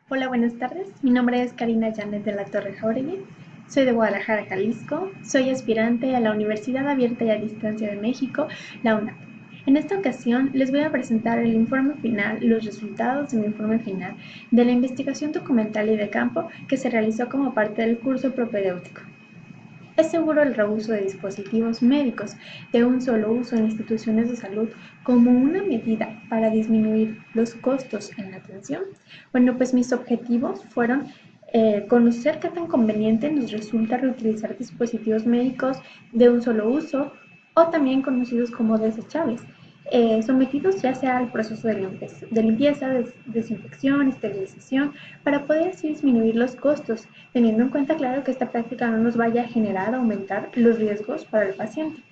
Hola, buenas tardes. Mi nombre es Karina Llanes de la Torre Jauregui. Soy de Guadalajara, Jalisco. Soy aspirante a la Universidad Abierta y a Distancia de México, la UNAM. En esta ocasión les voy a presentar el informe final, los resultados de mi informe final de la investigación documental y de campo que se realizó como parte del curso propedéutico. ¿Es seguro el reuso de dispositivos médicos de un solo uso en instituciones de salud como una medida para disminuir los costos en la atención? Bueno, pues mis objetivos fueron conocer qué tan conveniente nos resulta reutilizar dispositivos médicos de un solo uso o también conocidos como desechables, sometidos ya sea al proceso de limpieza, desinfección, esterilización, para poder así disminuir los costos, teniendo en cuenta, claro, que esta práctica no nos vaya a generar o aumentar los riesgos para el paciente.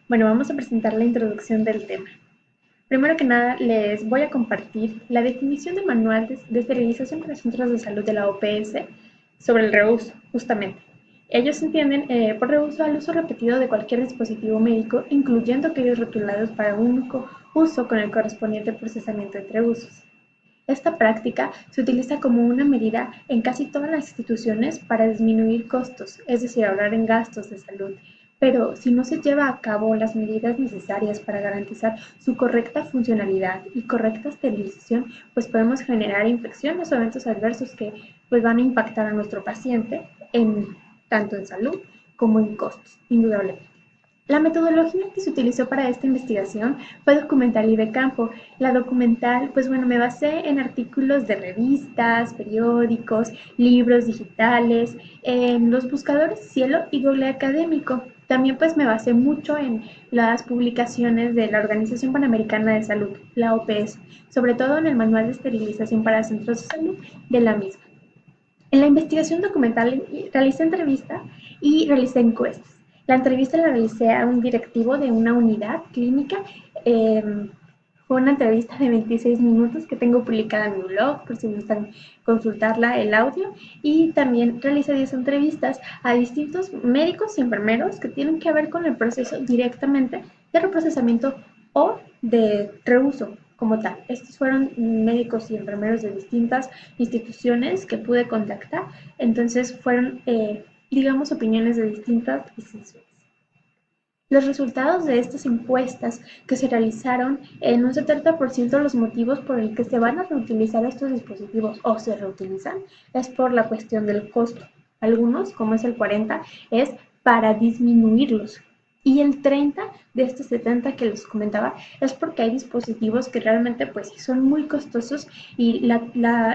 Bueno, vamos a presentar la introducción del tema. Primero que nada, les voy a compartir la definición del manual de esterilización para centros de salud de la OPS sobre el reuso, justamente. Ellos entienden por reuso al uso repetido de cualquier dispositivo médico, incluyendo aquellos rotulados para un único uso con el correspondiente procesamiento entre usos. Esta práctica se utiliza como una medida en casi todas las instituciones para disminuir costos, es decir, ahorrar en gastos de salud. Pero si no se lleva a cabo las medidas necesarias para garantizar su correcta funcionalidad y correcta esterilización, pues podemos generar infecciones o eventos adversos que pues, van a impactar a nuestro paciente tanto en salud como en costos, indudablemente. La metodología que se utilizó para esta investigación fue documental y de campo. La documental, pues bueno, me basé en artículos de revistas, periódicos, libros digitales, en los buscadores Cielo y Google Académico. También pues me basé mucho en las publicaciones de la Organización Panamericana de Salud, la OPS, sobre todo en el Manual de Esterilización para Centros de Salud de la misma. En la investigación documental realicé entrevista y realicé encuestas. La entrevista la realicé a un directivo de una unidad clínica. Eh, Fue una entrevista de 26 minutos que tengo publicada en mi blog, por si gustan consultarla, el audio. Y también realicé 10 entrevistas a distintos médicos y enfermeros que tienen que ver con el proceso directamente de reprocesamiento o de reuso como tal. Estos fueron médicos y enfermeros de distintas instituciones que pude contactar, entonces fueron, digamos, opiniones de distintas instituciones. Los resultados de estas encuestas que se realizaron en un 70% los motivos por el que se van a reutilizar estos dispositivos o se reutilizan es por la cuestión del costo. Algunos, como es el 40, es para disminuirlos. Y el 30 de estos 70 que les comentaba es porque hay dispositivos que realmente pues son muy costosos y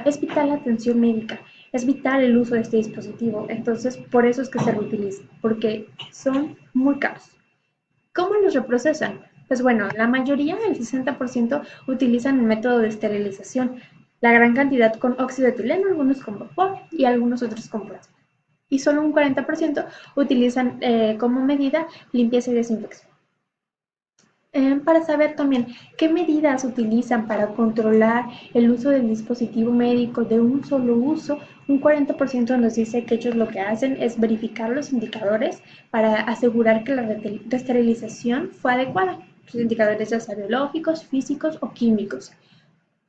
es vital la atención médica. Es vital el uso de este dispositivo, entonces por eso es que se reutiliza, porque son muy caros. ¿Cómo los reprocesan? Pues bueno, la mayoría, el 60%, utilizan el método de esterilización, la gran cantidad con óxido de etileno, algunos con vapor y algunos otros con plasma. Y solo un 40% utilizan como medida limpieza y desinfección. Para saber también qué medidas utilizan para controlar el uso del dispositivo médico de un solo uso, un 40% nos dice que ellos lo que hacen es verificar los indicadores para asegurar que la esterilización fue adecuada. Los indicadores ya sea biológicos, físicos o químicos.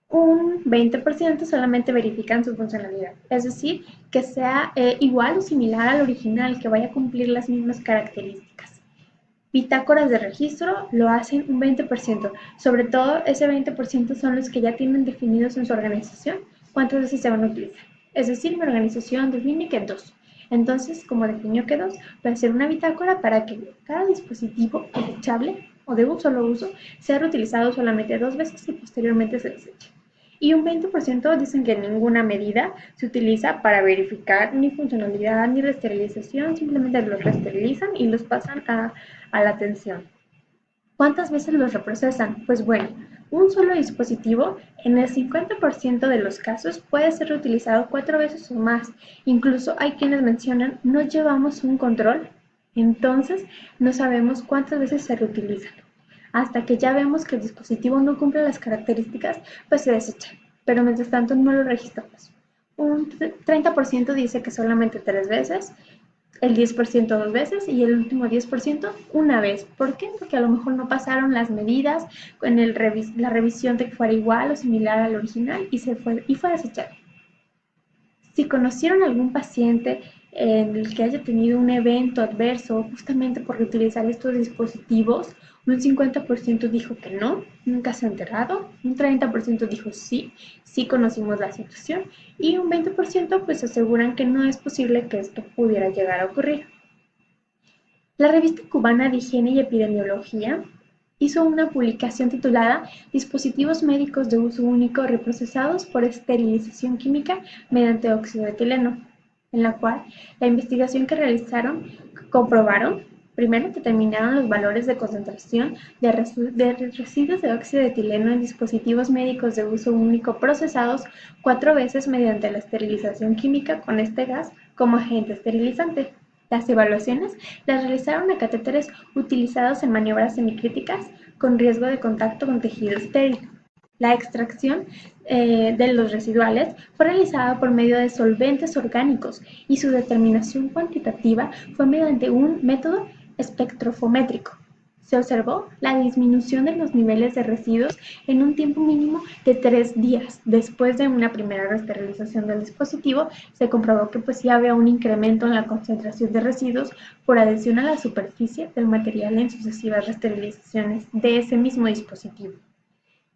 Un 20% solamente verifican su funcionalidad, es decir, que sea igual o similar al original, que vaya a cumplir las mismas características. Bitácoras de registro lo hacen un 20%. Sobre todo, ese 20% son los que ya tienen definidos en su organización cuántas veces se van a utilizar. Es decir, mi organización define que 2. Entonces, como definió que 2, voy a hacer una bitácora para que cada dispositivo desechable o de un solo uso sea reutilizado solamente 2 veces y posteriormente se deseche. Y un 20% dicen que ninguna medida se utiliza para verificar ni funcionalidad ni reesterilización, simplemente los reesterilizan y los pasan a la atención. ¿Cuántas veces los reprocesan? Pues bueno, un solo dispositivo en el 50% de los casos puede ser reutilizado 4 veces o más. Incluso hay quienes mencionan no llevamos un control, entonces no sabemos cuántas veces se reutilizan. Hasta que ya vemos que el dispositivo no cumple las características, pues se desecha, pero mientras tanto no lo registramos. Un 30% dice que solamente 3 veces, el 10% 2 veces y el último 10% una vez. ¿Por qué? Porque a lo mejor no pasaron las medidas en la revisión de que fuera igual o similar al original y fue desechado. Si conocieron algún paciente en el que haya tenido un evento adverso justamente por utilizar estos dispositivos, un 50% dijo que no, nunca se ha enterado, un 30% dijo sí, sí conocimos la situación y un 20% pues aseguran que no es posible que esto pudiera llegar a ocurrir. La revista cubana de Higiene y Epidemiología hizo una publicación titulada Dispositivos médicos de uso único reprocesados por esterilización química mediante óxido de etileno, en la cual la investigación que realizaron comprobaron, primero determinaron los valores de concentración de residuos de óxido de etileno en dispositivos médicos de uso único procesados 4 veces mediante la esterilización química con este gas como agente esterilizante. Las evaluaciones las realizaron a catéteres utilizados en maniobras semicríticas con riesgo de contacto con tejido estéril. La extracción de los residuales fue realizada por medio de solventes orgánicos y su determinación cuantitativa fue mediante un método espectrofométrico. Se observó la disminución de los niveles de residuos en un tiempo mínimo de 3 días. Después de una primera reesterilización del dispositivo, se comprobó que pues sí había un incremento en la concentración de residuos por adhesión a la superficie del material en sucesivas reesterilizaciones de ese mismo dispositivo.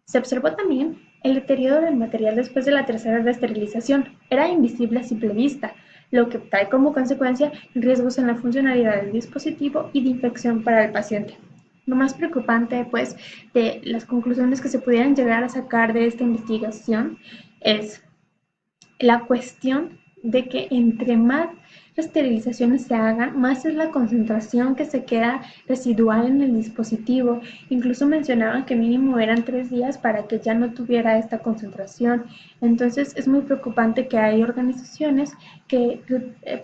Se observó también el deterioro del material después de la tercera reesterilización. Era invisible a simple vista, lo que trae como consecuencia riesgos en la funcionalidad del dispositivo y de infección para el paciente. Lo más preocupante, pues, de las conclusiones que se pudieran llegar a sacar de esta investigación es la cuestión de que entre más esterilizaciones se hagan, más es la concentración que se queda residual en el dispositivo. Incluso mencionaban que mínimo eran 3 días para que ya no tuviera esta concentración. Entonces es muy preocupante que hay organizaciones que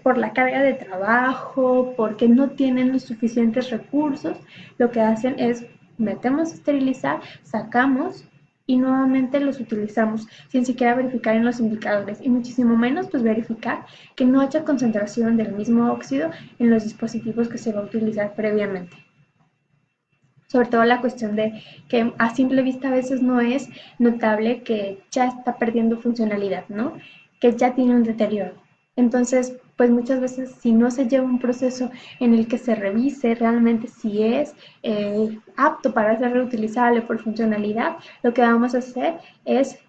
por la carga de trabajo, porque no tienen los suficientes recursos, lo que hacen es metemos a esterilizar, sacamos y nuevamente los utilizamos sin siquiera verificar en los indicadores y muchísimo menos pues verificar que no haya concentración del mismo óxido en los dispositivos que se va a utilizar previamente. Sobre todo la cuestión de que a simple vista a veces no es notable que ya está perdiendo funcionalidad, ¿no? Que ya tiene un deterioro. Entonces, pues muchas veces si no se lleva un proceso en el que se revise realmente si es apto para ser reutilizable por funcionalidad, lo que vamos a hacer es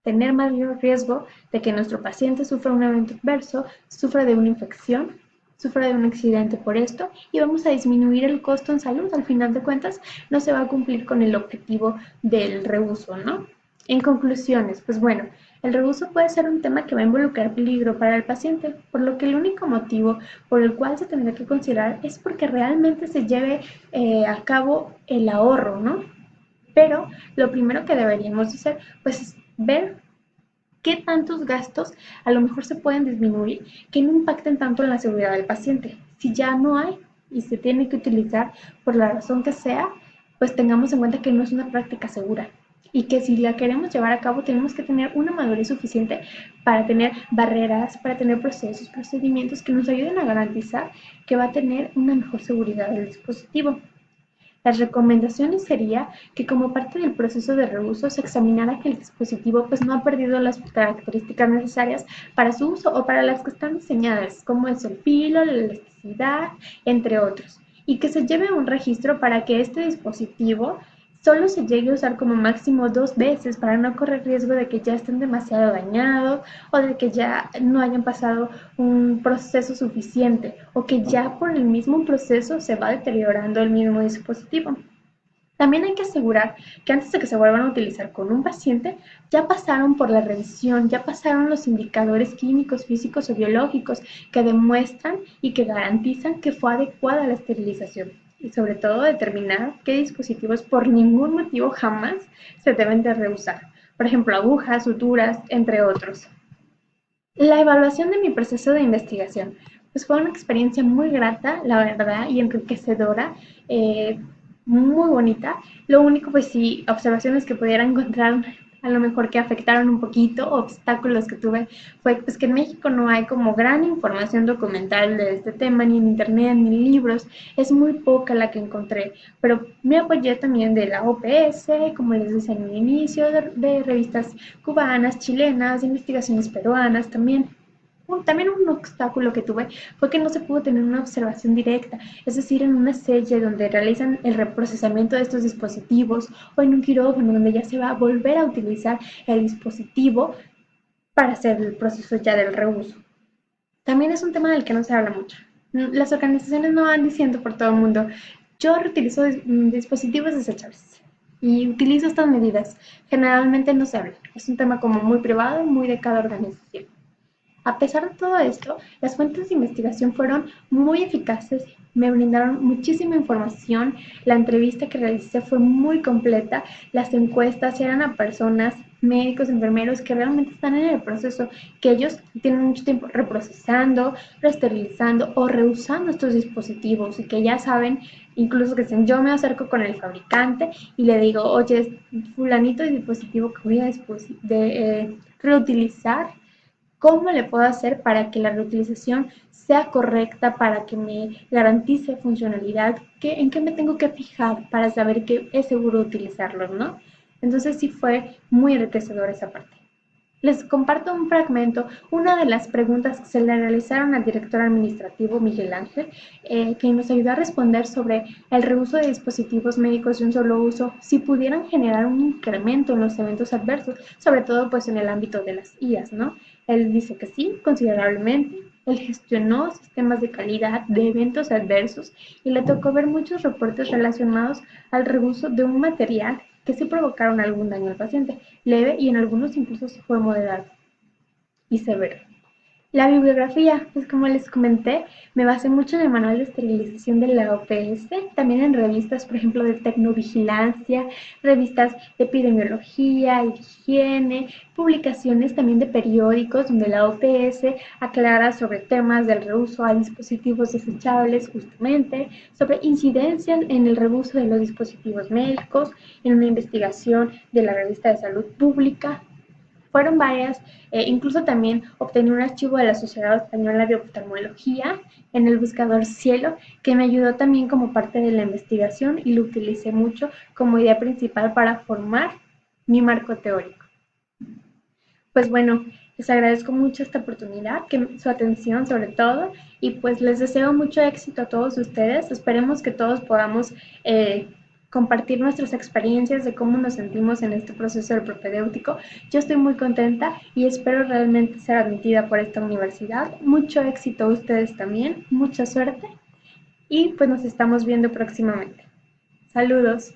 tener mayor riesgo de que nuestro paciente sufra un evento adverso, sufra de una infección, sufra de un accidente por esto y vamos a disminuir el costo en salud. Al final de cuentas, no se va a cumplir con el objetivo del reuso, ¿no? En conclusiones, pues bueno, el reuso puede ser un tema que va a involucrar peligro para el paciente, por lo que el único motivo por el cual se tendrá que considerar es porque realmente se lleve a cabo el ahorro, ¿no? Pero lo primero que deberíamos hacer, pues, es ver qué tantos gastos a lo mejor se pueden disminuir que no impacten tanto en la seguridad del paciente. Si ya no hay y se tiene que utilizar por la razón que sea, pues tengamos en cuenta que no es una práctica segura y que si la queremos llevar a cabo tenemos que tener una madurez suficiente para tener barreras, para tener procesos, procedimientos que nos ayuden a garantizar que va a tener una mejor seguridad del dispositivo. Las recomendaciones sería que como parte del proceso de reuso se examinara que el dispositivo pues no ha perdido las características necesarias para su uso o para las que están diseñadas, como es el filo, la elasticidad, entre otros, y que se lleve un registro para que este dispositivo solo se llegue a usar como máximo 2 veces para no correr riesgo de que ya estén demasiado dañados o de que ya no hayan pasado un proceso suficiente o que ya por el mismo proceso se va deteriorando el mismo dispositivo. También hay que asegurar que antes de que se vuelvan a utilizar con un paciente, ya pasaron por la revisión, ya pasaron los indicadores químicos, físicos o biológicos que demuestran y que garantizan que fue adecuada la esterilización. Y sobre todo determinar qué dispositivos por ningún motivo jamás se deben de reusar. Por ejemplo, agujas, suturas, entre otros. La evaluación de mi proceso de investigación pues fue una experiencia muy grata, la verdad, y enriquecedora, muy bonita. Lo único, pues sí, observaciones que pudiera encontrar a lo mejor que afectaron un poquito, obstáculos que tuve, fue pues que en México no hay como gran información documental de este tema, ni en internet, ni en libros, es muy poca la que encontré, pero me apoyé también de la OPS, como les decía en el inicio, de revistas cubanas, chilenas, de investigaciones peruanas también. También un obstáculo que tuve fue que no se pudo tener una observación directa, es decir, en una sella donde realizan el reprocesamiento de estos dispositivos o en un quirófano donde ya se va a volver a utilizar el dispositivo para hacer el proceso ya del reuso. También es un tema del que no se habla mucho. Las organizaciones no van diciendo por todo el mundo, yo reutilizo dispositivos desechables y utilizo estas medidas. Generalmente no se habla. Es un tema como muy privado, muy de cada organización. A pesar de todo esto, las fuentes de investigación fueron muy eficaces, me brindaron muchísima información, la entrevista que realicé fue muy completa, las encuestas eran a personas, médicos, enfermeros que realmente están en el proceso, que ellos tienen mucho tiempo reprocesando, reesterilizando o reusando estos dispositivos y que ya saben, incluso que yo me acerco con el fabricante y le digo, oye, fulanito de dispositivo que voy a reutilizar, ¿cómo le puedo hacer para que la reutilización sea correcta, para que me garantice funcionalidad? ¿En qué me tengo que fijar para saber que es seguro utilizarlos, no? Entonces sí fue muy enriquecedor esa parte. Les comparto un fragmento, una de las preguntas que se le realizaron al director administrativo Miguel Ángel, que nos ayudó a responder sobre el reuso de dispositivos médicos de un solo uso, si pudieran generar un incremento en los eventos adversos, sobre todo pues en el ámbito de las IAS, ¿no? Él dice que sí, considerablemente. Él gestionó sistemas de calidad de eventos adversos y le tocó ver muchos reportes relacionados al reuso de un material que sí provocaron algún daño al paciente, leve y en algunos incluso fue moderado y severo. La bibliografía, pues como les comenté, me basé mucho en el manual de esterilización de la OPS, también en revistas, por ejemplo, de tecnovigilancia, revistas de epidemiología y de higiene, publicaciones también de periódicos donde la OPS aclara sobre temas del reuso a dispositivos desechables justamente, sobre incidencias en el reuso de los dispositivos médicos, en una investigación de la revista de salud pública, fueron varias, incluso también obtení un archivo de la Sociedad Española de Oftalmología en el buscador Cielo, que me ayudó también como parte de la investigación y lo utilicé mucho como idea principal para formar mi marco teórico. Pues bueno, les agradezco mucho esta oportunidad, su atención sobre todo, y pues les deseo mucho éxito a todos ustedes. Esperemos que todos podamos compartir nuestras experiencias de cómo nos sentimos en este proceso del propedéutico. Yo estoy muy contenta y espero realmente ser admitida por esta universidad. Mucho éxito a ustedes también, mucha suerte y pues nos estamos viendo próximamente. Saludos.